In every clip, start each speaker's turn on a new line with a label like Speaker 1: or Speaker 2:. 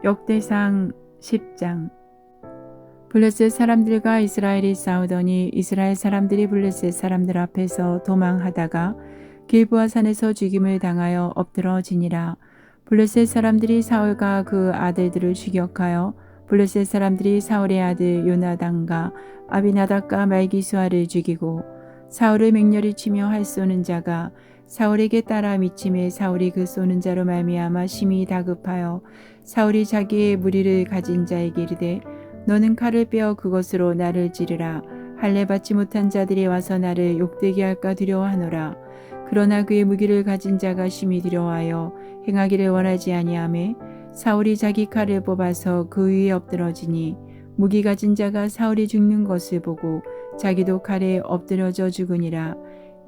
Speaker 1: 역대상 10장. 블레셋 사람들과 이스라엘이 싸우더니 이스라엘 사람들이 블레셋 사람들 앞에서 도망하다가 길보아 산에서 죽임을 당하여 엎드러지니라. 블레셋 사람들이 사울과 그 아들들을 추격하여 블레셋 사람들이 사울의 아들 요나단과 아비나답과 말기수아를 죽이고 사울을 맹렬히 치며 활 쏘는 자가 사울에게 따라 미침에 사울이 그 쏘는 자로 말미암아 심히 다급하여 사울이 자기의 무리를 가진 자에게 이르되 너는 칼을 빼어 그것으로 나를 찌르라. 할례 받지 못한 자들이 와서 나를 욕되게 할까 두려워하노라. 그러나 그의 무기를 가진 자가 심히 두려워하여 행하기를 원하지 아니하매 사울이 자기 칼을 뽑아서 그 위에 엎드러지니 무기 가진 자가 사울이 죽는 것을 보고 자기도 칼에 엎드려져 죽으니라.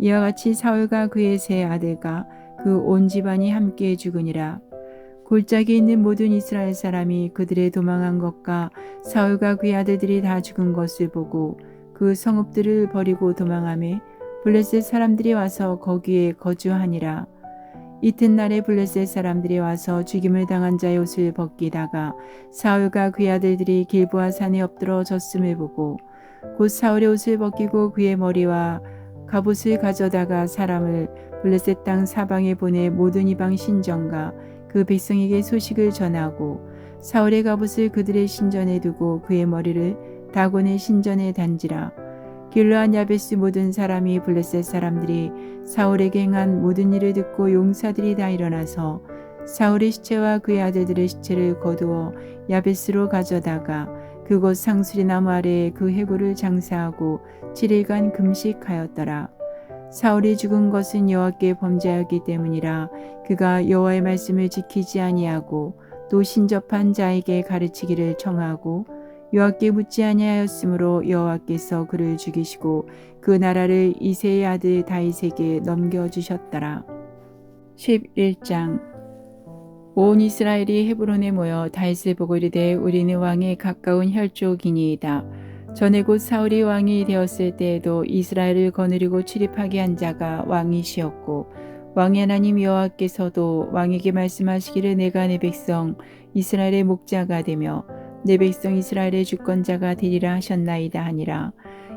Speaker 1: 이와 같이 사울과 그의 세 아들과 그 온 집안이 함께 죽으니라. 골짜기에 있는 모든 이스라엘 사람이 그들의 도망한 것과 사울과 그의 아들들이 다 죽은 것을 보고 그 성읍들을 버리고 도망하며 블레셋 사람들이 와서 거기에 거주하니라. 이튿날에 블레셋 사람들이 와서 죽임을 당한 자의 옷을 벗기다가 사울과 그의 아들들이 길보아 산에 엎드러졌음을 보고 곧 사울의 옷을 벗기고 그의 머리와 갑옷을 가져다가 사람을 블레셋 땅 사방에 보내 모든 이방 신전과 그 백성에게 소식을 전하고 사울의 갑옷을 그들의 신전에 두고 그의 머리를 다곤의 신전에 단지라. 길르앗 야베스 모든 사람이 블레셋 사람들이 사울에게 행한 모든 일을 듣고 용사들이 다 일어나서 사울의 시체와 그의 아들들의 시체를 거두어 야베스로 가져다가 그곳 상수리 나무 아래에 그 해골을 장사하고 7일간 금식하였더라. 사울이 죽은 것은 여호와께 범죄하였기 때문이라. 그가 여호와의 말씀을 지키지 아니하고 또 신접한 자에게 가르치기를 청하고 여호와께 묻지 아니하였으므로 여호와께서 그를 죽이시고 그 나라를 이새의 아들 다윗에게 넘겨주셨더라. 11장. 온 이스라엘이 헤브론에 모여 다윗을 보고 이르되 우리는 왕에 가까운 혈족이니이다. 전에 곧 사울이 왕이 되었을 때에도 이스라엘을 거느리고 출입하게 한 자가 왕이시었고 왕의 하나님 여호와께서도 왕에게 말씀하시기를 내가 내 백성 이스라엘의 목자가 되며 내 백성 이스라엘의 주권자가 되리라 하셨나이다 하니라.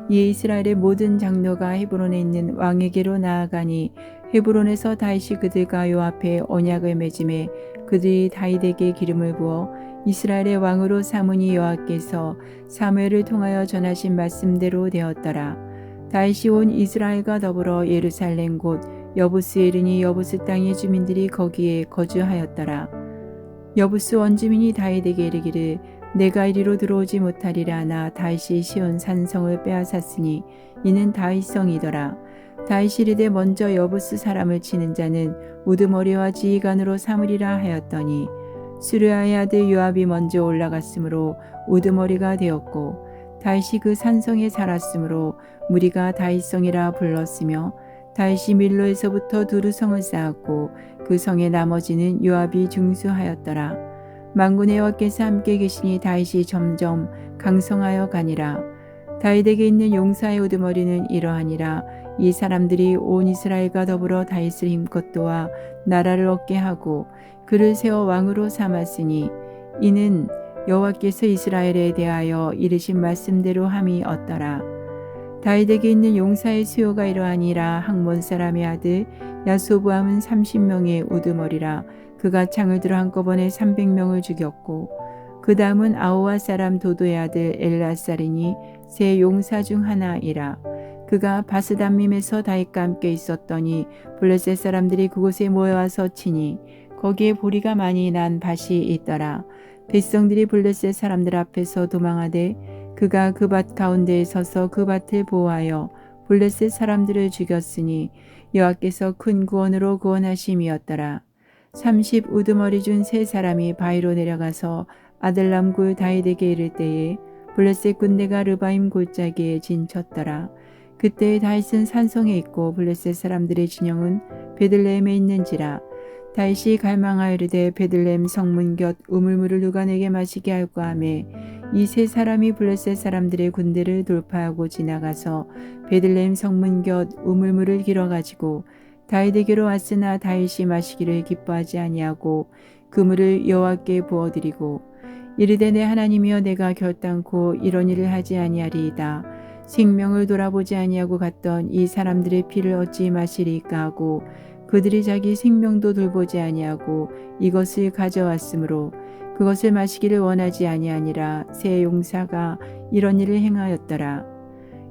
Speaker 1: 이에 이스라엘의 모든 장로가 헤브론에 있는 왕에게로 나아가니 헤브론에서 다윗이 그들과 요압에 언약을 맺음에 그들이 다윗에게 기름을 부어 이스라엘의 왕으로 삼으니 여호와께서 사무엘을 통하여 전하신 말씀대로 되었더라. 다윗이 온 이스라엘과 더불어 예루살렘 곧 여부스에 이르니 여부스 땅의 주민들이 거기에 거주하였더라. 여부스 원주민이 다윗에게 이르기를 내가 이리로 들어오지 못하리라. 나 다윗이 시온 산성을 빼앗았으니 이는 다윗성이더라. 다윗이 이르되 먼저 여부스 사람을 치는 자는 우두머리와 지휘관으로 삼으리라 하였더니 수르야의 아들 요압이 먼저 올라갔으므로 우두머리가 되었고 다윗이 그 산성에 살았으므로 무리가 다윗성이라 불렀으며 다윗이 밀로에서부터 두루성을 쌓았고 그 성의 나머지는 요압이 중수하였더라. 만군의 여호와께서 함께 계시니 다윗이 점점 강성하여 가니라. 다윗에게 있는 용사의 우두머리는 이러하니라. 이 사람들이 온 이스라엘과 더불어 다윗을 힘껏 도와 나라를 얻게 하고 그를 세워 왕으로 삼았으니 이는 여호와께서 이스라엘에 대하여 이르신 말씀대로 함이 얻더라. 다윗에게 있는 용사의 수요가 이러하니라. 학몬 사람의 아들 야소부함은 30명의 우두머리라. 그가 창을 들어 한꺼번에 300명을 죽였고 그 다음은 아호와 사람 도도의 아들 엘라살이니 세 용사 중 하나이라. 그가 바스담밈에서 다윗과 함께 있었더니 블레셋 사람들이 그곳에 모여와서 치니 거기에 보리가 많이 난 밭이 있더라. 백성들이 블레셋 사람들 앞에서 도망하되 그가 그 밭 가운데에 서서 그 밭을 보호하여 블레셋 사람들을 죽였으니 여호와께서 큰 구원으로 구원하심이었더라. 30 우두머리 중 세 사람이 바위로 내려가서 아들람 굴 다윗에게 이를 때에 블레셋 군대가 르바임 골짜기에 진쳤더라. 그때 다윗은 산성에 있고 블레셋 사람들의 진영은 베들레헴에 있는지라. 다윗이 갈망하여 이르되 베들레헴 성문 곁 우물물을 누가 내게 마시게 할까 하매 이 세 사람이 블레셋 사람들의 군대를 돌파하고 지나가서 베들레헴 성문 곁 우물물을 길어가지고 다윗에게로 왔으나 다윗이 마시기를 기뻐하지 아니하고 그물을 여호와께 부어드리고 이르되 내 하나님이여 내가 결단코 이런 일을 하지 아니하리이다. 생명을 돌아보지 아니하고 갔던 이 사람들의 피를 어찌 마시리까 하고 그들이 자기 생명도 돌보지 아니하고 이것을 가져왔으므로 그것을 마시기를 원하지 아니하니라. 새 용사가 이런 일을 행하였더라.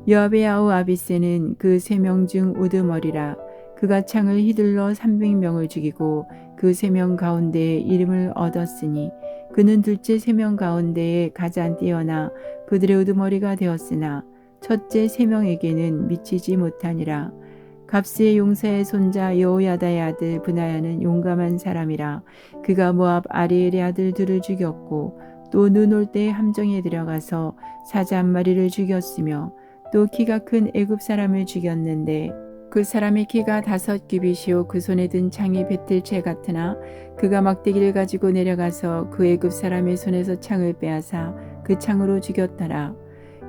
Speaker 1: 요압의 아우 아비새는 그 3명 중 우두머리라. 그가 창을 휘둘러 300명을 죽이고 그 3명 가운데에 이름을 얻었으니 그는 둘째 3명 가운데에 가장 뛰어나 그들의 우두머리가 되었으나 첫째 3명에게는 미치지 못하니라. 갑스의 용사의 손자 여호야다의 아들 브나야는 용감한 사람이라. 그가 모압 아리엘의 아들 둘을 죽였고 또 눈 올 때 함정에 들어가서 사자 한 마리를 죽였으며 또 키가 큰 애굽 사람을 죽였는데 그 사람의 키가 5규빗이요 그 손에 든 창이 배틀채 같으나 그가 막대기를 가지고 내려가서 그 애굽 사람의 손에서 창을 빼앗아 그 창으로 죽였더라.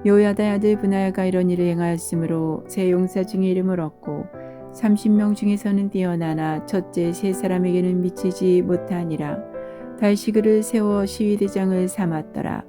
Speaker 1: 여호야다의 아들 브나야가 이런 일을 행하였으므로 세 용사 중에 이름을 얻고 30명 중에서는 뛰어나나 첫째 3사람에게는 미치지 못하니라. 다윗이 그를 세워 시위대장을 삼았더라.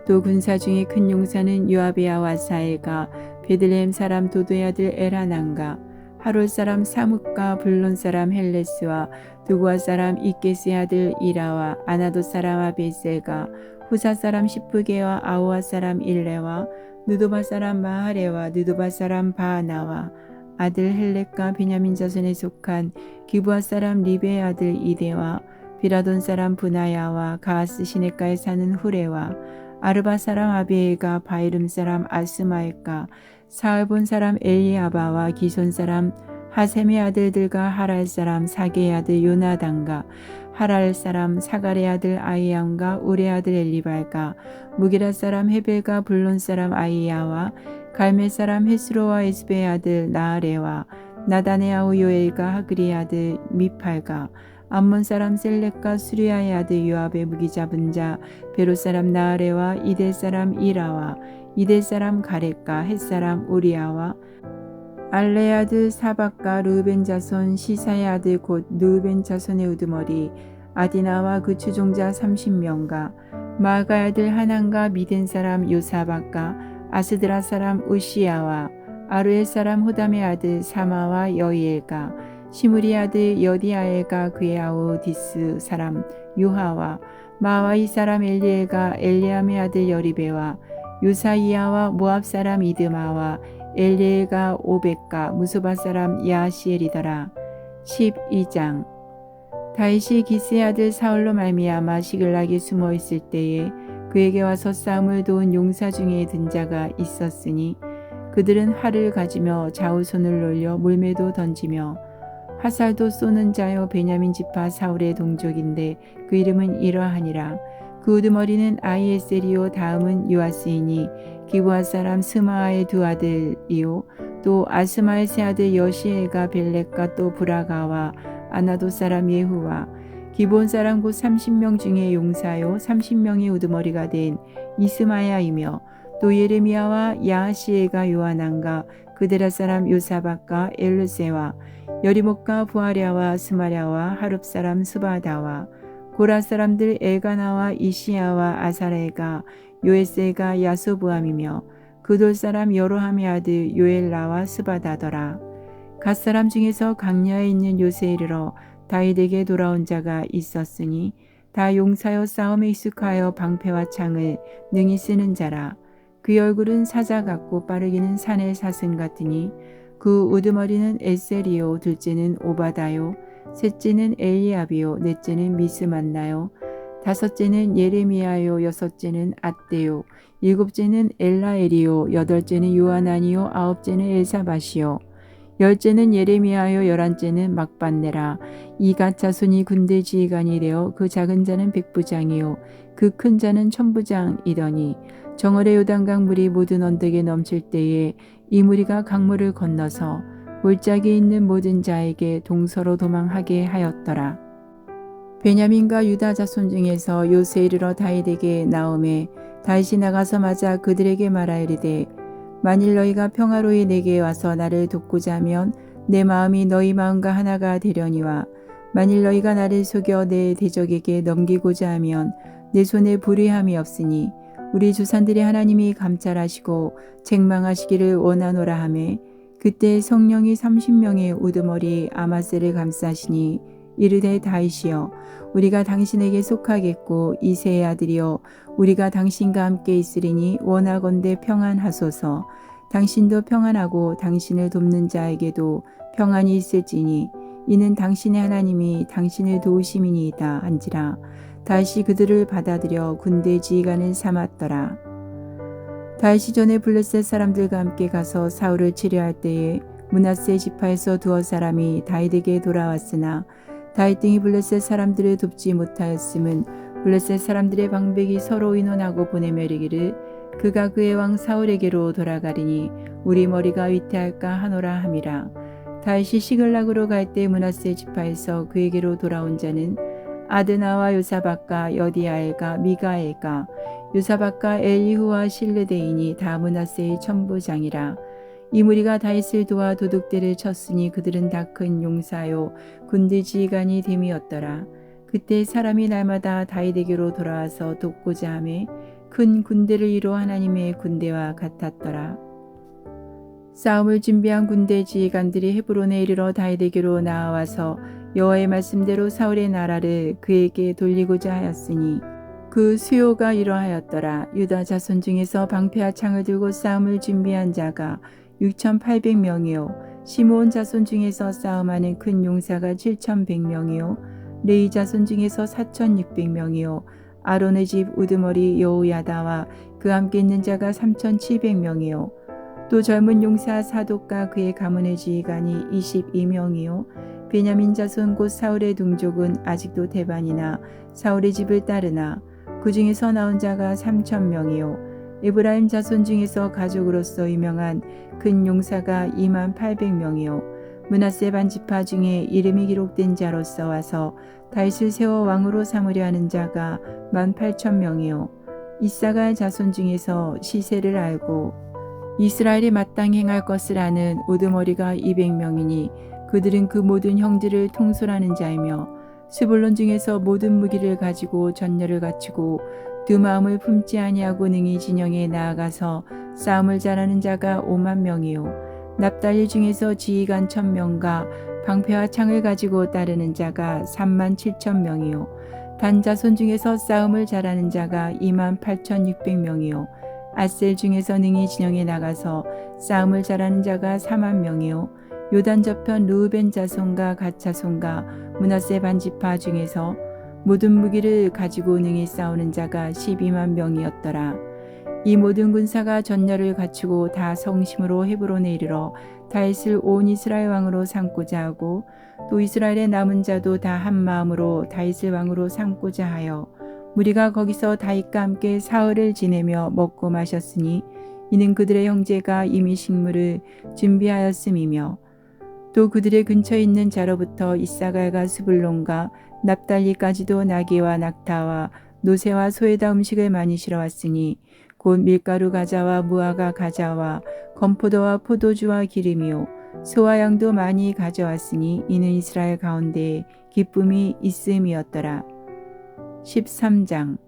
Speaker 1: 또 군사 중에 큰 용사는 요압의 아우 아사엘과 베들레헴 사람 도도의 아들 엘하난과 하롤 사람 사뭇과 블론 사람 헬레스와 두구아 사람 이게스의 아들 이라와 아나도 사람 아비셀과 후사 사람 시프게와 아우아 사람 일레와 느도바 사람 마하레와 느도바 사람 바하나와 아들 헬렉과 베냐민 자손에 속한 기브아 사람 리베의 아들 이데와 비라돈 사람 브나야와 가하스 시내가에 사는 후레와 아르바 사람 아비에가 바이름 사람 아스마엘과 사흘본 사람 엘리아바와 기손 사람 하셈의 아들들과 하랄 사람 사게의 아들 요나단과 하랄 사람 사갈의 아들 아이암과 우레 아들 엘리발과 무기라 사람 헤벨과 블론 사람 아이야와 갈멜 사람 헤스로와 에스베의 아들 나아레와 나단의 아우 요엘과 하그리의 아들 미팔과 암몬 사람 셀렉과 수리아의 아들 요압의 무기 잡은 자 베로 사람 나아레와 이델 사람 이라와 이델 사람 가렛과 헷 사람 우리아와 알레의 아들 사박과 르우벤 자손 시사의 아들 곧 르우벤 자손의 우두머리 아디나와 그 추종자 30명과 마아가의 아들 하난과 미덴 사람 요사박과 아스드라 사람 우시야와 아루엘 사람 호담의 아들 사마와 여이엘과 시므리 아들 여디아엘과 그의 아우 디스 사람 유하와 마와이 사람 엘리엘과 엘리암의 아들 여리베와 요사이야와 모압 사람 이드마와 엘리엘과 오벳과 무소바 사람 야시엘이더라. 12장. 다윗이 기스의 아들 사울로 말미암아 시글락에 숨어 있을 때에 그에게 와서 싸움을 도운 용사 중에 든 자가 있었으니 그들은 활을 가지며 좌우손을 놀려 물매도 던지며 화살도 쏘는 자여 베냐민 지파 사울의 동족인데 그 이름은 이러하니라. 그 우두머리는 아이에셀이요 다음은 요아스이니 기브아 사람 스마아의 두 아들이요 또 아스마의 세 아들 여시엘과 벨렉과 또 브라가와 아나도 사람 예후와 기본 사람 곧 30명 중에 용사요 30명의 우두머리가 된 이스마야이며 또 예레미야와 야하시엘과 요하난과 그데라 사람 요사박과 엘르세와 여리목과 부하랴와 스마랴와 하룹 사람 스바다와 고라 사람들 엘가나와 이시야와 아사레가 요에세가 야소부함이며 그돌 사람 여로함의 아들 요엘라와 스바다더라. 갓 사람 중에서 강야에 있는 요새에 이르러 다윗에게 돌아온 자가 있었으니 다 용사여 싸움에 익숙하여 방패와 창을 능히 쓰는 자라. 그의 얼굴은 사자 같고 빠르기는 산의 사슴 같으니 그 우두머리는 에셀이요 둘째는 오바다요 셋째는 엘리압이요 넷째는 미스만나요 다섯째는 예레미야요 여섯째는 앗대요 일곱째는 엘라엘이요 여덟째는 요하나니요 아홉째는 엘사밭이요 열째는 예레미야요 열한째는 막반네라. 이갓 자손이 군대 지휘관이 되어 그 작은 자는 백부장이요 그 큰 자는 천부장이더니 정월의 요단강 물이 모든 언덕에 넘칠 때에 이 무리가 강물을 건너서 골짜기에 있는 모든 자에게 동서로 도망하게 하였더라. 베냐민과 유다 자손 중에서 요새에 이르러 다윗에게 나오매 다윗이 나가서 맞아 그들에게 말하이르되 만일 너희가 평화로이 내게 와서 나를 돕고자 하면 내 마음이 너희 마음과 하나가 되려니와 만일 너희가 나를 속여 내 대적에게 넘기고자 하면 내 손에 불의함이 없으니 우리 조상들의 하나님이 감찰하시고 책망하시기를 원하노라 하매 그때 성령이 30명의 우두머리 아마새를 감싸시니 이르되 다윗이여 우리가 당신에게 속하겠고 이새의 아들이여 우리가 당신과 함께 있으리니 원하건대 평안하소서. 당신도 평안하고 당신을 돕는 자에게도 평안이 있을지니 이는 당신의 하나님이 당신을 도우심이니이다 한지라. 다시 그들을 받아들여 군대 지휘관을 삼았더라. 다시 전에 블레셋 사람들과 함께 가서 사울을 치려할 때에 므낫세 지파에서 두어 사람이 다윗에게 돌아왔으나 다윗 등이 블레셋 사람들을 돕지 못하였음은 블레셋 사람들의 방백이 서로 의논하고 보내며 이르기를 그가 그의 왕 사울에게로 돌아가리니 우리 머리가 위태할까 하노라 함이라. 다윗이 시글락으로 갈 때 므낫세 지파에서 그에게로 돌아온 자는 아드나와 요사박과 여디아엘과 미가엘과 요사박과 엘리후와 실르데인이 다 므낫세의 천부장이라. 이 무리가 다윗을 도와 도둑들을 쳤으니 그들은 다 큰 용사요 군대 지휘관이 됨이었더라. 그때 사람이 날마다 다윗에게로 돌아와서 돕고자 하매 큰 군대를 이루 하나님의 군대와 같았더라. 싸움을 준비한 군대 지휘관들이 헤브론에 이르러 다윗에게로 나와서 여호와의 말씀대로 사울의 나라를 그에게 돌리고자 하였으니 그 수요가 이러하였더라. 유다 자손 중에서 방패와 창을 들고 싸움을 준비한 자가 6,800명이요 시므온 자손 중에서 싸움하는 큰 용사가 7,100명이요 레위 자손 중에서 4,600명이요 아론의 집 우두머리 여호야다와 그 함께 있는 자가 3,700명이요 또 젊은 용사 사독과 그의 가문의 지휘관이 22명이요 베냐민 자손 곧 사울의 동족은 아직도 대반이나 사울의 집을 따르나 그 중에서 나온 자가 3,000명이요 에브라임 자손 중에서 가족으로서 유명한 큰 용사가 28,000명이요 므낫세 반지파 중에 이름이 기록된 자로서 와서 다윗을 세워 왕으로 삼으려 하는 자가 18,000명이요 이사갈 자손 중에서 시세를 알고 이스라엘이 마땅히 행할 것을 아는 우두머리가 200명이니 그들은 그 모든 형제를 통솔하는 자이며 스불론 중에서 모든 무기를 가지고 전열을 갖추고 두 마음을 품지 아니하고 능히 진영에 나아가서 싸움을 잘하는 자가 50,000명이요 납달리 중에서 지휘관 1,000명과 방패와 창을 가지고 따르는 자가 37,000명이요 단 자손 중에서 싸움을 잘하는 자가 28,600명이요 아셀 중에서 능히 진영에 나가서 싸움을 잘하는 자가 40,000명이요 요단 저편 르우벤 자손과 갓 자손과 므낫세 반지파 중에서 모든 무기를 가지고 능히 싸우는 자가 120,000명이었더라. 이 모든 군사가 전열을 갖추고 다 성심으로 헤브론에 이르러 다윗을 온 이스라엘 왕으로 삼고자 하고 또 이스라엘의 남은 자도 다 한 마음으로 다윗을 왕으로 삼고자 하여 무리가 거기서 다윗과 함께 사흘을 지내며 먹고 마셨으니 이는 그들의 형제가 이미 식물을 준비하였음이며 또 그들의 근처에 있는 자로부터 이사갈과 스불론과 납달리까지도 나귀와 낙타와 노새와 소에다 음식을 많이 실어왔으니 곧 밀가루 가자와 무화과 가자와 건포도와 포도주와 기름이요 소와 양도 많이 가져왔으니 이는 이스라엘 가운데에 기쁨이 있음이었더라. 13장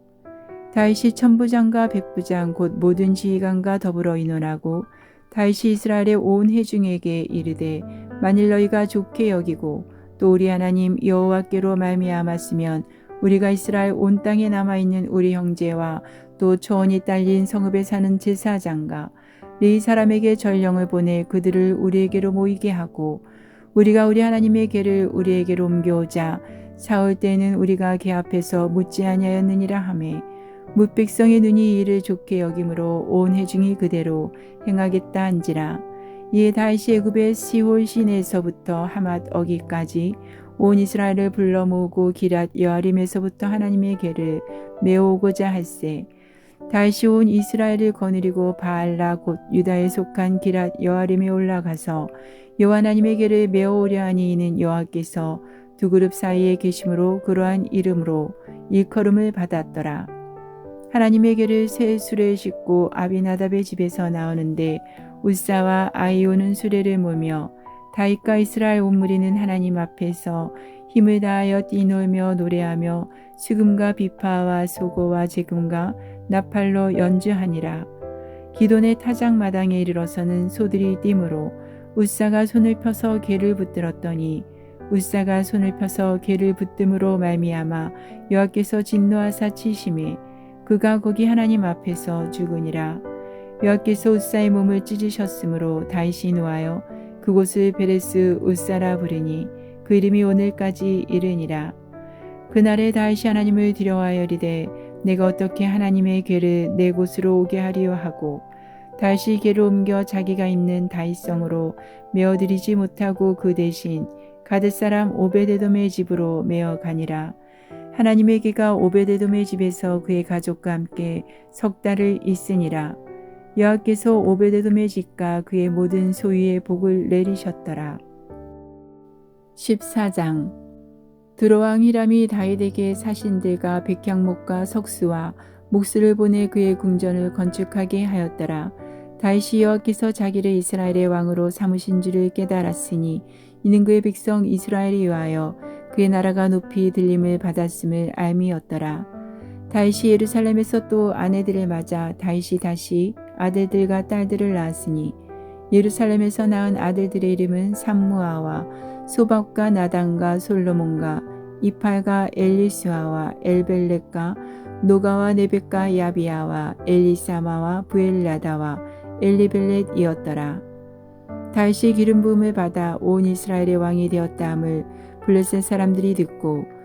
Speaker 1: 다윗이 천부장과 백부장 곧 모든 지휘관과 더불어 의논하고 다윗이 이스라엘의 온 회중에게 이르되 만일 너희가 좋게 여기고 또 우리 하나님 여호와께로 말미암았으면 우리가 이스라엘 온 땅에 남아있는 우리 형제와 또 초원이 딸린 성읍에 사는 제사장과 레위 사람에게 전령을 보내 그들을 우리에게로 모이게 하고 우리가 우리 하나님의 궤를 우리에게로 옮겨오자 사울 때에는 우리가 궤 앞에서 묻지 아니하였느니라 하매 뭇 백성의 눈이 이를 좋게 여김으로 온 회중이 그대로 행하겠다 한지라. 이에 다윗이 애굽의 시홀 시내에서부터 하맛 어기까지 온 이스라엘을 불러 모으고 기랏 여아림에서부터 하나님의 궤를 메어오고자 할세. 다윗이 온 이스라엘을 거느리고 바알라 곧 유다에 속한 기랏 여아림에 올라가서 여호와 하나님의 궤를 메어오려 하니 이는 여호와께서 두 그룹 사이에 계심으로 그러한 이름으로 일컬음을 받았더라. 하나님의 궤를 새 수레에 싣고 아비나답의 집에서 나오는데 우사와 아이오는 수레를 몰며 다윗과 이스라엘 온 무리는 하나님 앞에서 힘을 다하여 뛰놀며 노래하며 수금과 비파와 소고와 제금과 나팔로 연주하니라. 기돈의 타작마당에 이르러서는 소들이 뛰므로 웃사가 손을 펴서 개를 붙들었더니 웃사가 손을 펴서 개를 붙듦으로 말미암아 여호와께서 진노하사 치심에 그가 거기 하나님 앞에서 죽으니라. 여호와께서 웃사의 몸을 찢으셨으므로 다윗이 노하여 그곳을 베레스 웃사라 부르니 그 이름이 오늘까지 이르니라. 그날에 다윗이 하나님을 두려워하여 이르되 내가 어떻게 하나님의 궤를 내 곳으로 오게 하리요 하고 다윗이 궤를 옮겨 자기가 있는 다윗성으로 메어들이지 못하고 그 대신 가드 사람 오베데돔의 집으로 메어 가니라. 하나님의 궤가 오베데돔의 집에서 그의 가족과 함께 석 달을 있으니라. 여호와께서 오베데돔의 집과 그의 모든 소유의 복을 내리셨더라. 14장. 드로왕 히람이 다윗에게 사신들과 백향목과 석수와 목수를 보내 그의 궁전을 건축하게 하였더라. 다윗이 여호와께서 자기를 이스라엘의 왕으로 삼으신 줄을 깨달았으니 이는 그의 백성 이스라엘이 위하여 그의 나라가 높이 들림을 받았음을 알미였더라. 다윗이 예루살렘에서 또 아내들을 맞아 다윗이 다시 아들들과 딸들을 낳았으니 예루살렘에서 낳은 아들들의 이름은 삼무아와 소박과 나단과 솔로몬과 이팔과 엘리수아와 엘벨렉과 노가와 네벡과 야비아와 엘리사마와 부엘라다와 엘리벨렛이었더라. 다윗이 기름 부음을 받아 온 이스라엘의 왕이 되었다함을 블레셋 사람들이 듣고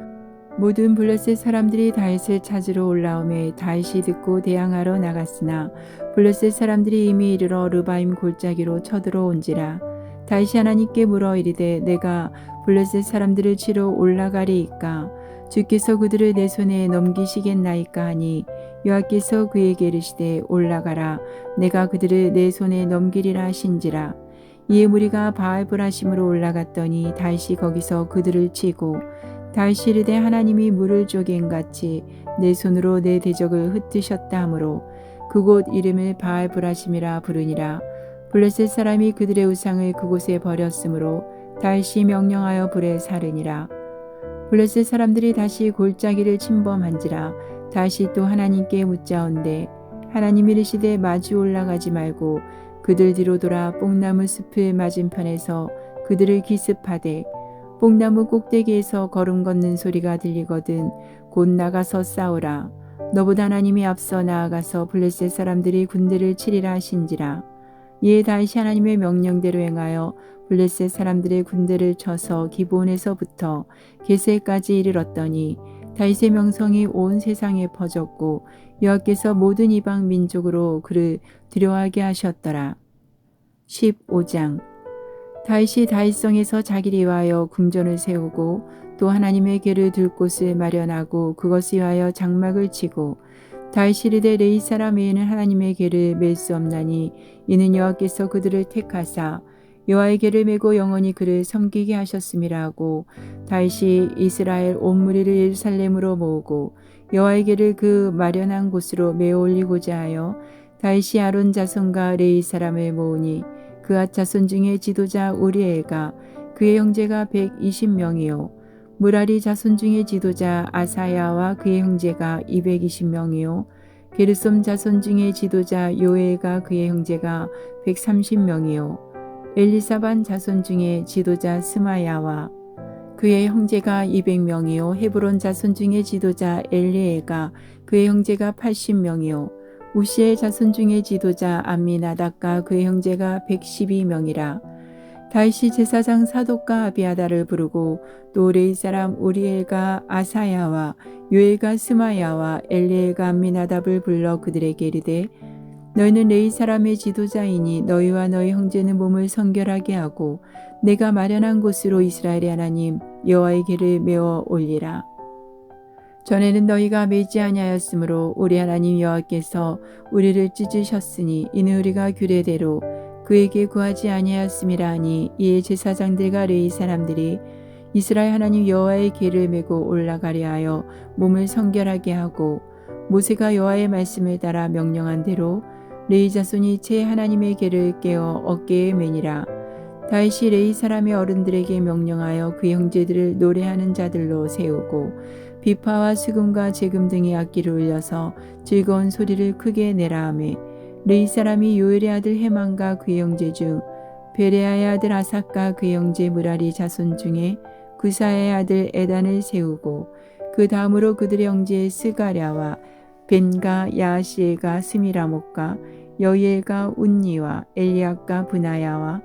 Speaker 1: 모든 블레셋 사람들이 다윗을 찾으러 올라오매 다윗이 듣고 대항하러 나갔으나 블레셋 사람들이 이미 이르러 르바임 골짜기로 쳐들어온지라. 다윗이 하나님께 물어 이르되 내가 블레셋 사람들을 치러 올라가리이까 주께서 그들을 내 손에 넘기시겠나이까 하니 여호와께서 그에게 이르시되 올라가라 내가 그들을 내 손에 넘기리라 하신지라. 이에 무리가 바알브라심으로 올라갔더니 다윗이 거기서 그들을 치고 다윗이 이르되 하나님이 물을 쪼갠같이 내 손으로 내 대적을 흩으셨다 하므로 그곳 이름을 바알브라심이라 부르니라. 블레셋 사람이 그들의 우상을 그곳에 버렸으므로 다윗이 명령하여 불에 사르니라. 블레셋 사람들이 다시 골짜기를 침범한지라. 다시 또 하나님께 묻자온대 하나님이 이르시되 마주 올라가지 말고 그들 뒤로 돌아 뽕나무 숲을 맞은편에서 그들을 기습하되 뽕나무 꼭대기에서 걸음 걷는 소리가 들리거든 곧 나가서 싸우라. 너보다 하나님이 앞서 나아가서 블레셋 사람들이 군대를 치리라 하신지라. 이에 다윗이 하나님의 명령대로 행하여 블레셋 사람들의 군대를 쳐서 기브온에서부터 게셀까지 이르렀더니 다윗의 명성이 온 세상에 퍼졌고 여호와께서 모든 이방 민족으로 그를 두려워하게 하셨더라. 15장. 다윗이 다윗성에서 자기를 위하여 궁전을 세우고 또 하나님의 궤를 둘 곳을 마련하고 그것을 위하여 장막을 치고 다윗이 이르되 레위 사람 외에는 하나님의 궤를 맬 수 없나니 이는 여호와께서 그들을 택하사 여호와의 궤를 메고 영원히 그를 섬기게 하셨음이라 하고 다윗이 이스라엘 온 무리를 예루살렘으로 모으고 여호와의 궤를 그 마련한 곳으로 메어 올리고자 하여 다윗이 아론 자손과 레위 사람을 모으니 그아 자손 중에 지도자 우리엘과 그의 형제가 120명이요 무라리 자손 중에 지도자 아사야와 그의 형제가 220명이요 게르솜 자손 중에 지도자 요엘과 그의 형제가 130명이요 엘리사반 자손 중에 지도자 스마야와 그의 형제가 200명이요 헤브론 자손 중에 지도자 엘리엘과 그의 형제가 80명이요 우시엘 자손 중에 지도자 암미나답과 그의 형제가 112명이라. 다윗이 제사장 사독과 아비아다를 부르고 또 레위 사람 우리엘과 아사야와 요엘과 스마야와 엘리엘과 암미나답을 불러 그들에게 이르되 너희는 레위 사람의 지도자이니 너희와 너희 형제는 몸을 성결하게 하고 내가 마련한 곳으로 이스라엘의 하나님 여호와의 궤를 메어 올리라. 전에는 너희가 매지 아니하였으므로 우리 하나님 여호와께서 우리를 찢으셨으니 이는 우리가 규례대로 그에게 구하지 아니하였음이라 하니 이에 제사장들과 레위 사람들이 이스라엘 하나님 여호와의 궤를 메고 올라가려 하여 몸을 성결하게 하고 모세가 여호와의 말씀을 따라 명령한 대로 레위 자손이 제 하나님의 궤를 깨어 어깨에 매니라. 다윗이 레위 사람의 어른들에게 명령하여 그 형제들을 노래하는 자들로 세우고 비파와 수금과 제금 등의 악기를 울려서 즐거운 소리를 크게 내라 하매 레위 사람이 요엘의 아들 헤만과 그의 형제 중 베레아의 아들 아삭과 그의 형제 무라리 자손 중에 구사의 아들 에단을 세우고 그 다음으로 그들의 형제 스가랴와 벤과 야시엘과 스미라목과 여이엘과 운니와 엘리압과 브나야와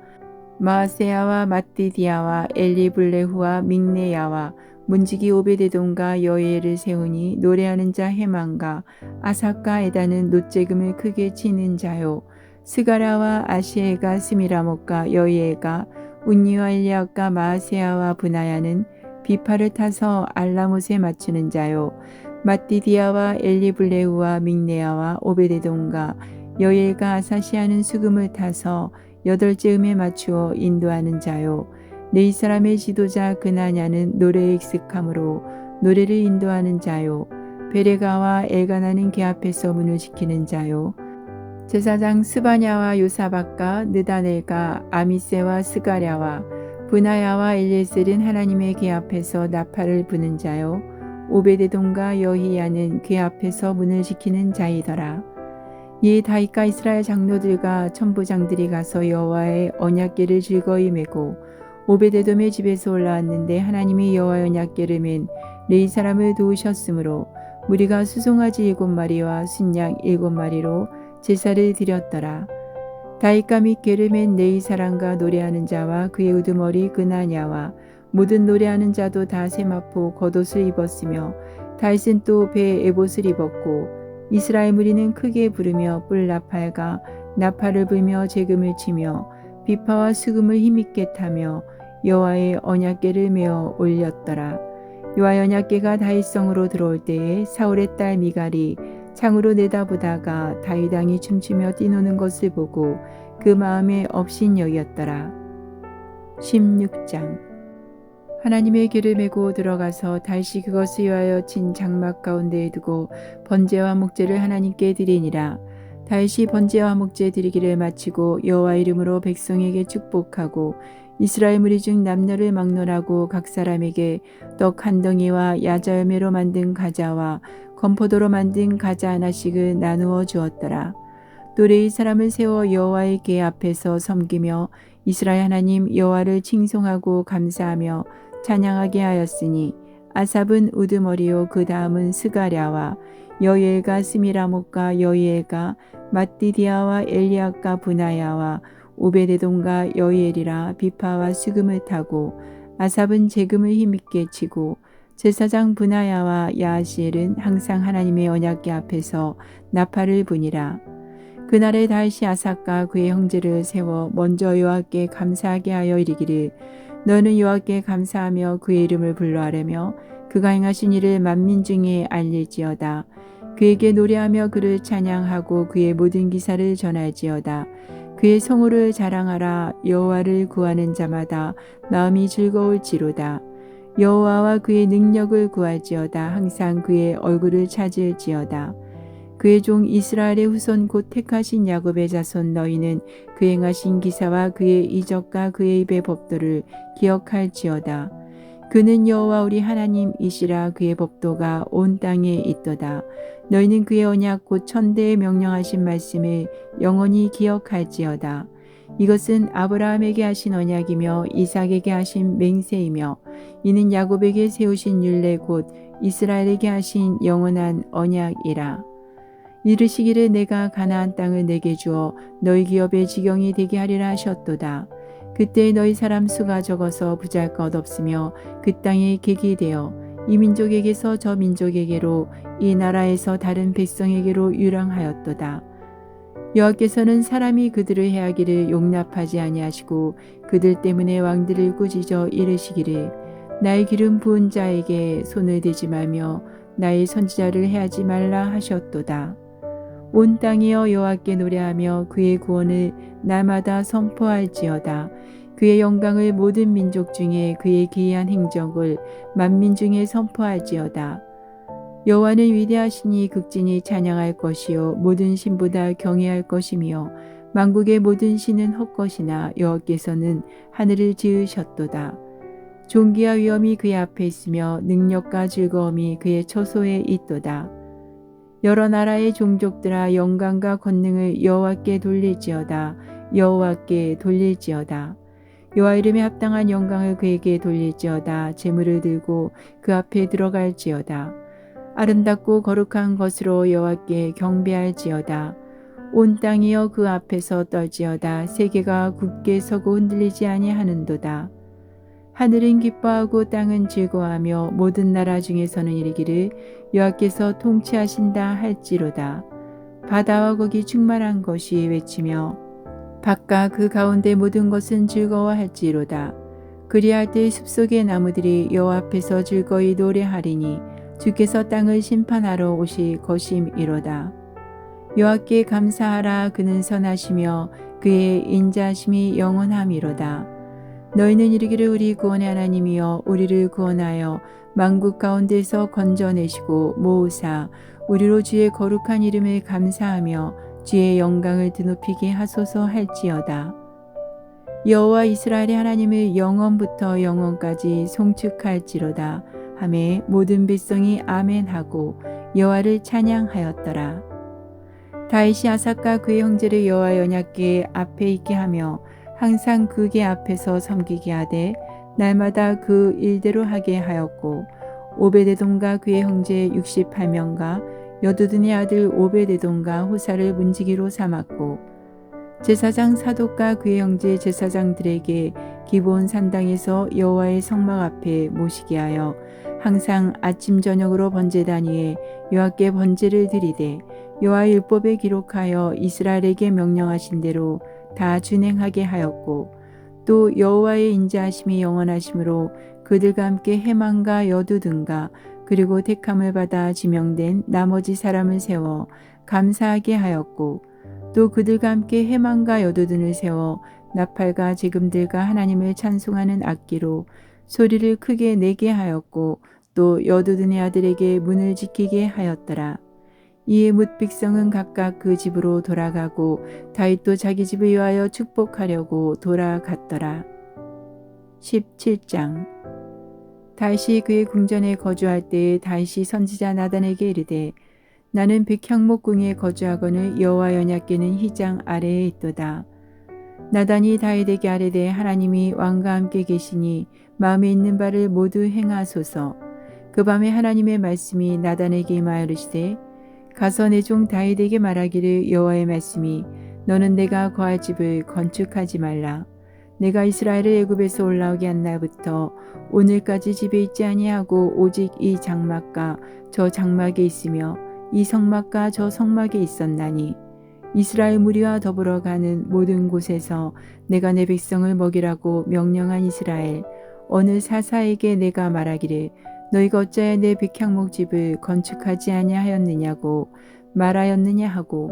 Speaker 1: 마세야와 마띠디아와 엘리블레후와 믹네야와 문지기 오베데돔과 여이엘을 세우니 노래하는 자 헤만과 아삭과 에다는 놋재금을 크게 치는 자요 스가랴와 아시엘과 스미라목과 여이엘과 운니와 엘리압과 마세야와 브나야는 비파를 타서 알라못에 맞추는 자요 마띠디아와 엘리블레후와 믹네야와 오베데돔과 여이엘과 아사시아는 수금을 타서 8째음에 맞추어 인도하는 자요 레위 사람의 지도자 그나냐는 노래에 익숙함으로 노래를 인도하는 자요 베레가와 엘가나는 계 앞에서 문을 지키는 자요 제사장 스바냐와 요사박과 느다넬과 아미세와 스가랴와 브나야와 엘리에셀은 하나님의 계 앞에서 나팔을 부는 자요 오베데돔과 여히야는 계 앞에서 문을 지키는 자이더라. 이에 다윗과 이스라엘 장로들과 천부장들이 가서 여호와의 언약궤를 즐거이 메고 오베데돔의 집에서 올라왔는데 하나님이 여호와의 언약궤를 맨 레위 사람을 도우셨으므로 무리가 수송아지 7마리와 순양 7마리로 제사를 드렸더라. 다윗과 및 궤를 맨 레위 사람과 노래하는 자와 그의 우두머리 그나냐와 모든 노래하는 자도 다 세마포 겉옷을 입었으며 다윗은 또 배에 에봇을 입었고 이스라엘 무리는 크게 부르며 뿔 나팔과 나팔을 불며 재금을 치며 비파와 수금을 힘있게 타며 여호와의 언약궤를 메어 올렸더라. 여호와의 언약궤가 다윗성으로 들어올 때에 사울의 딸 미갈이 창으로 내다보다가 다윗 왕이 춤추며 뛰노는 것을 보고 그 마음에 업신여겼더라. 16장 하나님의 궤를 메고 들어가서 다윗이 그것을 위하여 친 장막 가운데에 두고 번제와 목제를 하나님께 드리니라. 다윗이 번제와 목제 드리기를 마치고 여호와 이름으로 백성에게 축복하고 이스라엘 무리 중 남녀를 막론하고 각 사람에게 떡 한 덩이와 야자 열매로 만든 과자와 건포도로 만든 과자 하나씩을 나누어 주었더라. 또 레위 사람을 세워 여호와의 궤 앞에서 섬기며 이스라엘 하나님 여호와를 칭송하고 감사하며 찬양하게 하였으니 아삽은 우두머리요 그 다음은 스가랴와 여이엘과 스미라목과 여이엘과 마띠디아와 엘리압과 브나야와 오베데돔과 여이엘이라 비파와 수금을 타고 아삽은 재금을 힘있게 치고 제사장 브나야와 야하시엘은 항상 하나님의 언약궤 앞에서 나팔을 부니라. 그날에 다윗이 아삭과 그의 형제를 세워 먼저 여호와께 감사하게 하여 이르기를 너는 여호와께 감사하며 그의 이름을 불러하려며 그가 행하신 일을 만민 중에 알릴지어다. 그에게 노래하며 그를 찬양하고 그의 모든 기사를 전할지어다. 그의 성호를 자랑하라. 여호와를 구하는 자마다 마음이 즐거울지로다. 여호와와 그의 능력을 구할지어다. 항상 그의 얼굴을 찾을지어다. 그의 종 이스라엘의 후손 곧 택하신 야곱의 자손 너희는 그 행하신 기사와 그의 이적과 그의 입의 법도를 기억할지어다. 그는 여호와 우리 하나님이시라. 그의 법도가 온 땅에 있도다. 너희는 그의 언약 곧 천대에 명령하신 말씀을 영원히 기억할지어다. 이것은 아브라함에게 하신 언약이며 이삭에게 하신 맹세이며 이는 야곱에게 세우신 율례 곧 이스라엘에게 하신 영원한 언약이라. 이르시기를 내가 가나안 땅을 내게 주어 너희 기업의 지경이 되게 하리라 하셨도다. 그때 너희 사람 수가 적어서 부잘것없으며 그 땅에 객이 되어 이 민족에게서 저 민족에게로 이 나라에서 다른 백성에게로 유랑하였도다. 여호와께서는 사람이 그들을 해하기를 용납하지 아니하시고 그들 때문에 왕들을 꾸짖어 이르시기를 나의 기름 부은 자에게 손을 대지 말며 나의 선지자를 해하지 말라 하셨도다. 온 땅이여 여호와께 노래하며 그의 구원을 날마다 선포할지어다. 그의 영광을 모든 민족 중에 그의 기이한 행적을 만민 중에 선포할지어다. 여호와는 위대하시니 극진히 찬양할 것이요 모든 신보다 경외할 것이며 만국의 모든 신은 헛것이나 여호와께서는 하늘을 지으셨도다. 존귀와 위엄이 그의 앞에 있으며 능력과 즐거움이 그의 처소에 있도다. 여러 나라의 종족들아 영광과 권능을 여호와께 돌릴지어다. 여호와께 돌릴지어다. 여호와 이름에 합당한 영광을 그에게 돌릴지어다. 제물을 들고 그 앞에 들어갈지어다. 아름답고 거룩한 것으로 여호와께 경배할지어다. 온 땅이여 그 앞에서 떨지어다. 세계가 굳게 서고 흔들리지 아니하는도다. 하늘은 기뻐하고 땅은 즐거워하며 모든 나라 중에서는 이르기를 여호와께서 통치하신다 할지로다. 바다와 거기 충만한 것이 외치며 바깥 그 가운데 모든 것은 즐거워할지로다. 그리할 때 숲속의 나무들이 여호와 앞에서 즐거이 노래하리니 주께서 땅을 심판하러 오실 것임이로다. 여호와께 감사하라. 그는 선하시며 그의 인자하심이 영원함이로다. 너희는 이르기를 우리 구원의 하나님이여 우리를 구원하여 만국 가운데서 건져내시고 모으사 우리로 주의 거룩한 이름을 감사하며 주의 영광을 드높이게 하소서 할지어다. 여호와 이스라엘의 하나님을 영원부터 영원까지 송축할지로다 하매 모든 백성이 아멘하고 여호와를 찬양하였더라. 다윗이 아삭과 그의 형제를 여호와 언약궤 앞에 있게 하며 항상 그궤 앞에서 섬기게 하되 날마다 그 일대로 하게 하였고 오베데돔과 그의 형제 68명과 여두둔의 아들 오베데돔과 후사를 문지기로 삼았고 제사장 사독과 그의 형제 제사장들에게 기브온 산당에서 여호와의 성막 앞에 모시게 하여 항상 아침 저녁으로 번제단 위에 여호와께 번제를 드리되 여호와의 율법에 기록하여 이스라엘에게 명령하신 대로 다 준행하게 하였고 또 여호와의 인자하심이 영원하심으로 그들과 함께 해만과 여두둔과 그리고 택함을 받아 지명된 나머지 사람을 세워 감사하게 하였고 또 그들과 함께 해만과 여두둔을 세워 나팔과 제금들과 하나님을 찬송하는 악기로 소리를 크게 내게 하였고 또 여두둔의 아들에게 문을 지키게 하였더라. 이에 뭇 백성은 각각 그 집으로 돌아가고 다윗도 자기 집을 위하여 축복하려고 돌아갔더라. 17장 다윗이 그의 궁전에 거주할 때에 다윗이 선지자 나단에게 이르되 나는 백향목 궁에 거주하거늘 여호와 언약궤는 휘장 아래에 있도다. 나단이 다윗에게 아뢰되 하나님이 왕과 함께 계시니 마음에 있는 바를 모두 행하소서. 그 밤에 하나님의 말씀이 나단에게 임하여 이르시되 가서 내 종 다윗에게 말하기를 여호와의 말씀이 너는 내가 거할 집을 건축하지 말라. 내가 이스라엘을 애굽에서 올라오게 한 날부터 오늘까지 집에 있지 아니하고 오직 이 장막과 저 장막에 있으며 이 성막과 저 성막에 있었나니 이스라엘 무리와 더불어 가는 모든 곳에서 내가 내 백성을 먹이라고 명령한 이스라엘 어느 사사에게 내가 말하기를 너희가 어찌하여 내 백향목 집을 건축하지 아니하였느냐고 말하였느냐 하고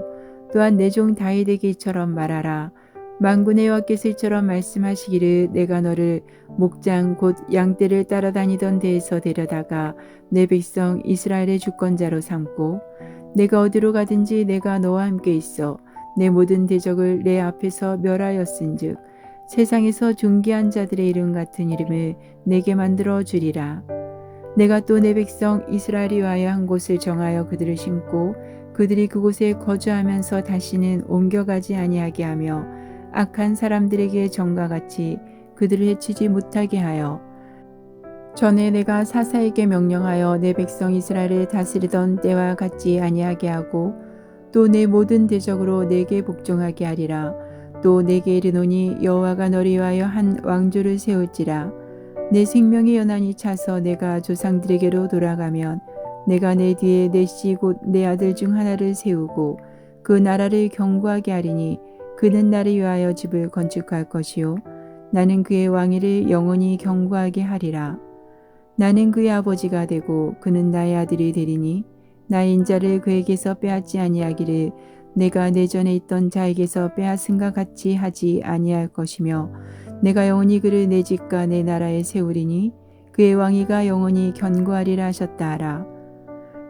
Speaker 1: 또한 내 종 다윗에게 이처럼 말하라. 만군의 여호와께서 이처럼 말씀하시기를 내가 너를 목장 곧 양떼를 따라다니던 데에서 데려다가 내 백성 이스라엘의 주권자로 삼고 내가 어디로 가든지 내가 너와 함께 있어 내 모든 대적을 내 앞에서 멸하였은즉 세상에서 존귀한 자들의 이름 같은 이름을 내게 만들어 주리라. 내가 또 내 백성 이스라엘이 위하여 한 곳을 정하여 그들을 심고 그들이 그곳에 거주하면서 다시는 옮겨가지 아니하게 하며 악한 사람들에게 전과 같이 그들을 해치지 못하게 하여 전에 내가 사사에게 명령하여 내 백성 이스라엘을 다스리던 때와 같지 아니하게 하고 또 내 모든 대적으로 내게 복종하게 하리라. 또 내게 이르노니 여호와가 너를 위하여 한 왕조를 세울지라. 내 생명의 연한이 차서 내가 조상들에게로 돌아가면 내가 내 뒤에 내 씨 곧 내 아들 중 하나를 세우고 그 나라를 견고하게 하리니 그는 나를 위하여 집을 건축할 것이요 나는 그의 왕위를 영원히 견고하게 하리라. 나는 그의 아버지가 되고 그는 나의 아들이 되리니 나의 인자를 그에게서 빼앗지 아니하기를 내가 내 전에 있던 자에게서 빼앗은가 같이 하지 아니할 것이며 내가 영원히 그를 내 집과 내 나라에 세우리니 그의 왕위가 영원히 견고하리라 하셨다 하라.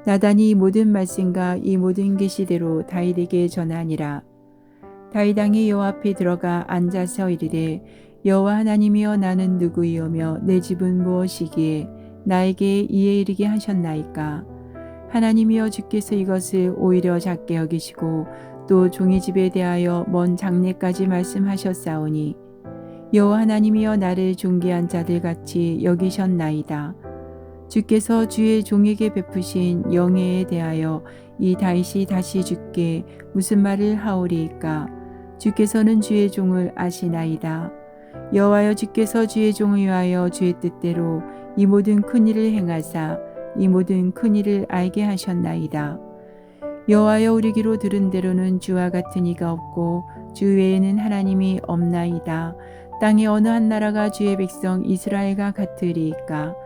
Speaker 1: 나단이 이 모든 말씀과 이 모든 계시대로 다윗에게 전하니라. 다윗 왕이 여호와 앞에 들어가 앉아서 이르되 여호와 하나님이여 나는 누구이오며 내 집은 무엇이기에 나에게 이에 이르게 하셨나이까. 하나님이여 주께서 이것을 오히려 작게 여기시고 또 종의 집에 대하여 먼 장래까지 말씀하셨사오니 여호와 하나님이여 나를 존귀한 자들 같이 여기셨나이다. 주께서 주의 종에게 베푸신 영예에 대하여 이 다윗이 다시 주께 무슨 말을 하오리이까. 주께서는 주의 종을 아시나이다. 여호와여 주께서 주의 종을 위하여 주의 뜻대로 이 모든 큰 일을 행하사 이 모든 큰 일을 알게 하셨나이다. 여호와여 우리 귀로 들은 대로는 주와 같은 이가 없고 주 외에는 하나님이 없나이다. 땅의 어느 한 나라가 주의 백성 이스라엘과 같으리이까.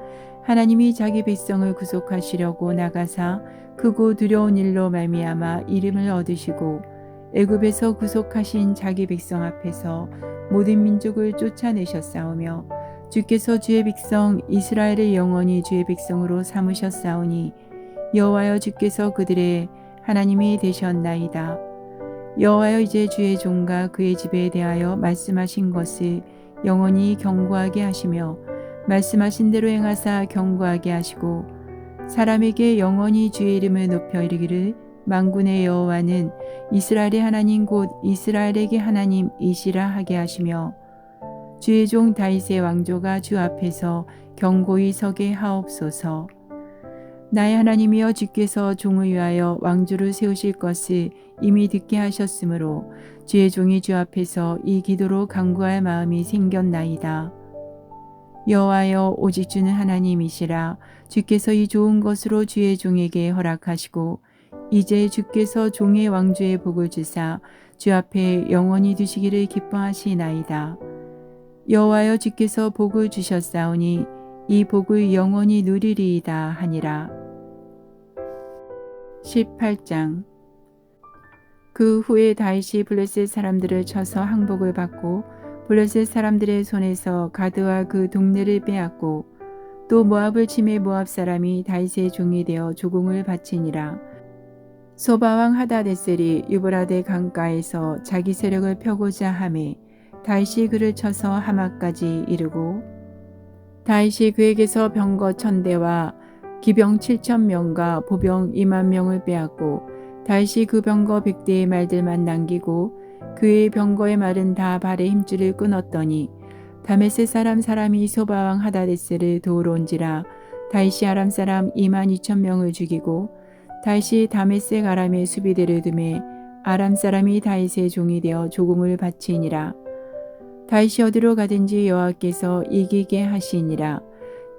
Speaker 1: 하나님이 자기 백성을 구속하시려고 나가사 크고 두려운 일로 말미암아 이름을 얻으시고 애굽에서 구속하신 자기 백성 앞에서 모든 민족을 쫓아내셨사오며 주께서 주의 백성 이스라엘을 영원히 주의 백성으로 삼으셨사오니 여호와여 주께서 그들의 하나님이 되셨나이다. 여호와여 이제 주의 종과 그의 집에 대하여 말씀하신 것을 영원히 경고하게 하시며 말씀하신 대로 행하사 경고하게 하시고 사람에게 영원히 주의 이름을 높여 이르기를 만군의 여호와는 이스라엘의 하나님 곧 이스라엘에게 하나님이시라 하게 하시며 주의 종 다윗의 왕조가 주 앞에서 경고히 서게 하옵소서. 나의 하나님이여 주께서 종을 위하여 왕조를 세우실 것을 이미 듣게 하셨으므로 주의 종이 주 앞에서 이 기도로 간구할 마음이 생겼나이다. 여호와여 오직 주는 하나님이시라. 주께서 이 좋은 것으로 주의 종에게 허락하시고 이제 주께서 종의 왕조의 복을 주사 주 앞에 영원히 두시기를 기뻐하시나이다. 여호와여 주께서 복을 주셨사오니 이 복을 영원히 누리리이다 하니라. 18장. 그 후에 다윗이 블레셋 사람들을 쳐서 항복을 받고 블레셋 사람들의 손에서 가드와 그 동네를 빼앗고 또 모압을 치매 모압 사람이 다윗의 종이 되어 조공을 바치니라. 소바왕 하다데셀이 유브라데 강가에서 자기 세력을 펴고자 하매 다윗이 그를 쳐서 하마까지 이르고 다윗이 그에게서 병거 1000대와 기병 7000명과 보병 20000명을 빼앗고 다윗이 그 병거 100대의 말들만 남기고 그의 병거의 말은 다 발의 힘줄을 끊었더니 다메섹 사람이 소바왕 하다데셀을 도우러 온지라 다윗이 아람 사람 22000명을 죽이고 다윗이 다메섹 아람의 수비대를 두매 아람 사람이 다윗의 종이 되어 조공을 바치니라. 다윗이 어디로 가든지 여호와께서 이기게 하시니라.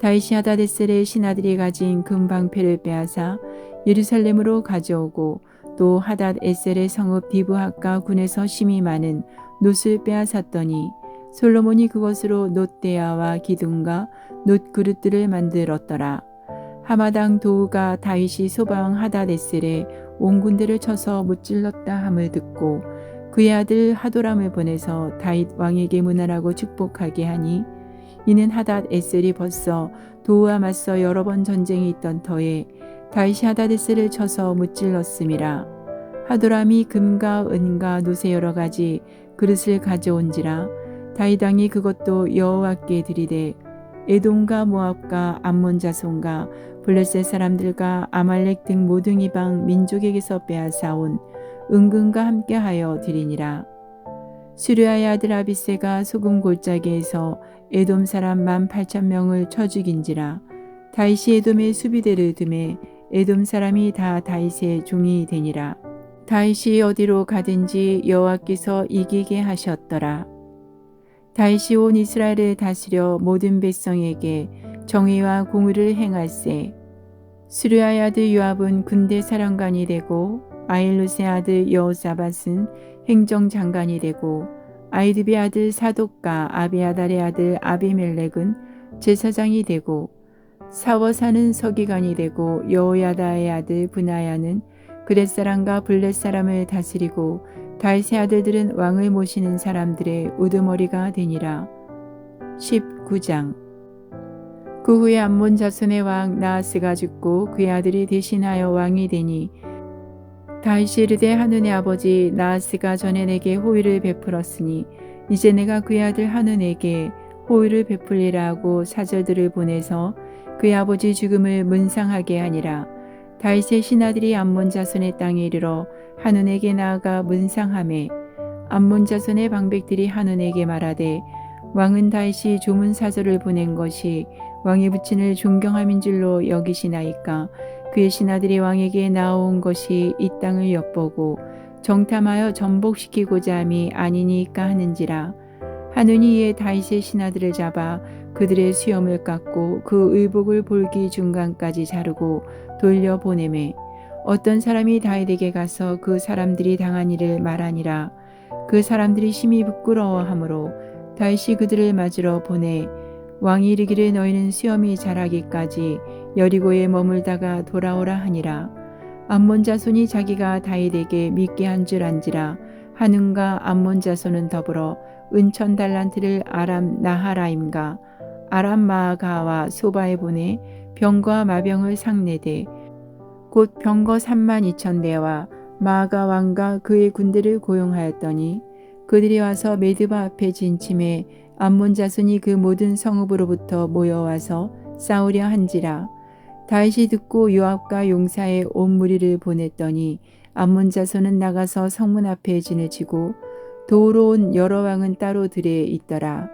Speaker 1: 다윗이 하다데셀의 신하들이 가진 금방패를 빼앗아 예루살렘으로 가져오고 또 하닷에셀의 성읍 디브핫과 군에서 심이 많은 놋을 빼앗았더니 솔로몬이 그것으로 놋대야와 기둥과 놋 그릇들을 만들었더라. 하마당 도우가 다윗이 소바왕 하닷에셀의 온 군대를 쳐서 무찔렀다 함을 듣고 그의 아들 하도람을 보내서 다윗 왕에게 문안하고 축복하게 하니 이는 하닷에셀이 벌써 도우와 맞서 여러 번 전쟁이 있던 터에 다윗이 하닷에셀을 쳐서 무찔렀음이라. 하도람이 금과 은과 놋의 여러 가지 그릇을 가져온지라 다윗 왕이 그것도 여호와께 드리되 에돔과 모압과 암몬 자손과 블레셋 사람들과 아말렉 등 모든 이방 민족에게서 빼앗아온 은금과 함께하여 드리니라. 수르야의 아들 아비새가 소금 골짜기에서 에돔 사람 18,000명을 쳐 죽인지라. 다윗이 에돔의 수비대를 두매 에돔 사람이 다 다윗의 종이 되니라. 다윗이 어디로 가든지 여호와께서 이기게 하셨더라. 다윗이 온 이스라엘을 다스려 모든 백성에게 정의와 공의를 행할세. 수르야의 아들 요압은 군대 사령관이 되고 아일루스의 아들 여호사밧은 행정장관이 되고 아이드비의 아들 사독과 아비아달의 아들 아비멜렉은 제사장이 되고 사워 사는 서기관이 되고 여호야다의 아들 브나야는 그렛 사람과 블렛 사람을 다스리고 다윗의 아들들은 왕을 모시는 사람들의 우두머리가 되니라. 19장. 그 후에 암몬 자손의 왕 나하스가 죽고 그의 아들이 대신하여 왕이 되니 다윗이 이르되 한눈의 아버지 나하스가 전에 내게 호의를 베풀었으니 이제 내가 그의 아들 한눈에게 호의를 베풀리라 하고 사절들을 보내서 그의 아버지 죽음을 문상하게 하니라. 다윗의 신하들이 암몬 자손의 땅에 이르러 한눈에게 나아가 문상하매 암몬 자손의 방백들이 한눈에게 말하되 왕은 다윗이 조문 사절을 보낸 것이 왕의 부친을 존경함인 줄로 여기시나이까. 그의 신하들이 왕에게 나아온 것이 이 땅을 엿보고 정탐하여 전복시키고자 함이 아니니까 하는지라. 한눈이 이에 다윗의 신하들을 잡아 그들의 수염을 깎고 그 의복을 볼기 중간까지 자르고 돌려보내매 어떤 사람이 다윗에게 가서 그 사람들이 당한 일을 말하니라. 그 사람들이 심히 부끄러워하므로 다윗이 그들을 맞으러 보내 왕이 이르기를 너희는 수염이 자라기까지 여리고에 머물다가 돌아오라 하니라. 암몬 자손이 자기가 다윗에게 믿게 한 줄 안지라. 한눈과 암몬 자손은 더불어 은천 달란트를 아람 나하라임과 아람 마아가와 소바에 보내 병과 마병을 상내되 곧 병거 32,000대와 마아가 왕과 그의 군대를 고용하였더니 그들이 와서 메드바 앞에 진침해 암몬 자손이 그 모든 성읍으로부터 모여와서 싸우려 한지라. 다윗이 듣고 요압과 용사의 온 무리를 보냈더니 암몬 자손은 나가서 성문 앞에 진을 치고 도우러 온 여러 왕은 따로 들에 있더라.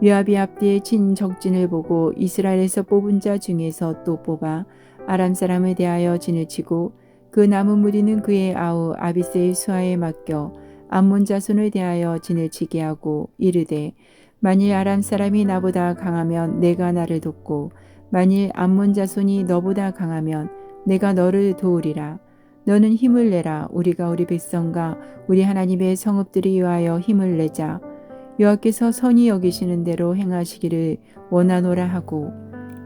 Speaker 1: 요압이 앞뒤에 친 적진을 보고 이스라엘에서 뽑은 자 중에서 또 뽑아 아람 사람에 대하여 진을 치고 그 남은 무리는 그의 아우 아비새의 수하에 맡겨 암몬 자손을 대하여 진을 치게 하고 이르되 만일 아람 사람이 나보다 강하면 내가 나를 돕고 만일 암몬 자손이 너보다 강하면 내가 너를 도우리라. 너는 힘을 내라. 우리가 우리 백성과 우리 하나님의 성읍들이 위하여 힘을 내자. 여호와께서 선히 여기시는 대로 행하시기를 원하노라 하고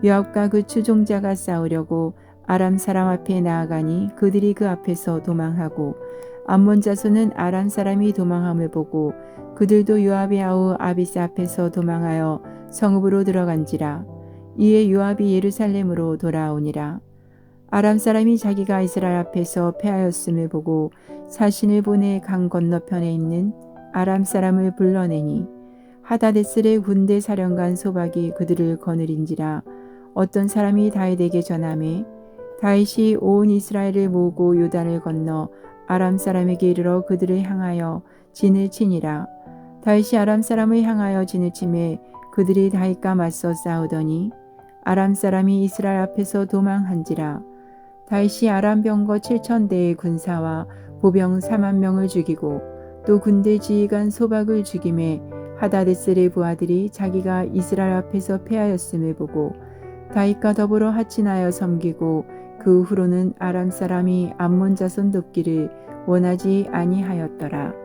Speaker 1: 요압과 그 추종자가 싸우려고 아람 사람 앞에 나아가니 그들이 그 앞에서 도망하고 암몬 자손은 아람 사람이 도망함을 보고 그들도 요압의 아우 아비스 앞에서 도망하여 성읍으로 들어간지라. 이에 요압이 예루살렘으로 돌아오니라. 아람 사람이 자기가 이스라엘 앞에서 패하였음을 보고 사신을 보내 강 건너편에 있는 아람 사람을 불러내니 하다데셀의 군대 사령관 소박이 그들을 거느린지라. 어떤 사람이 다윗에게 전하매 다윗이 온 이스라엘을 모으고 요단을 건너 아람 사람에게 이르러 그들을 향하여 진을 치니라. 다윗이 아람 사람을 향하여 진을 치매 그들이 다윗과 맞서 싸우더니 아람 사람이 이스라엘 앞에서 도망한지라. 다윗이 아람 병거 7,000대의 군사와 보병 40,000명을 죽이고 또 군대 지휘관 소박을 죽임에 하다데셀의 부하들이 자기가 이스라엘 앞에서 패하였음을 보고 다윗과 더불어 하친하여 섬기고 그 후로는 아람 사람이 암몬 자손 돕기를 원하지 아니하였더라.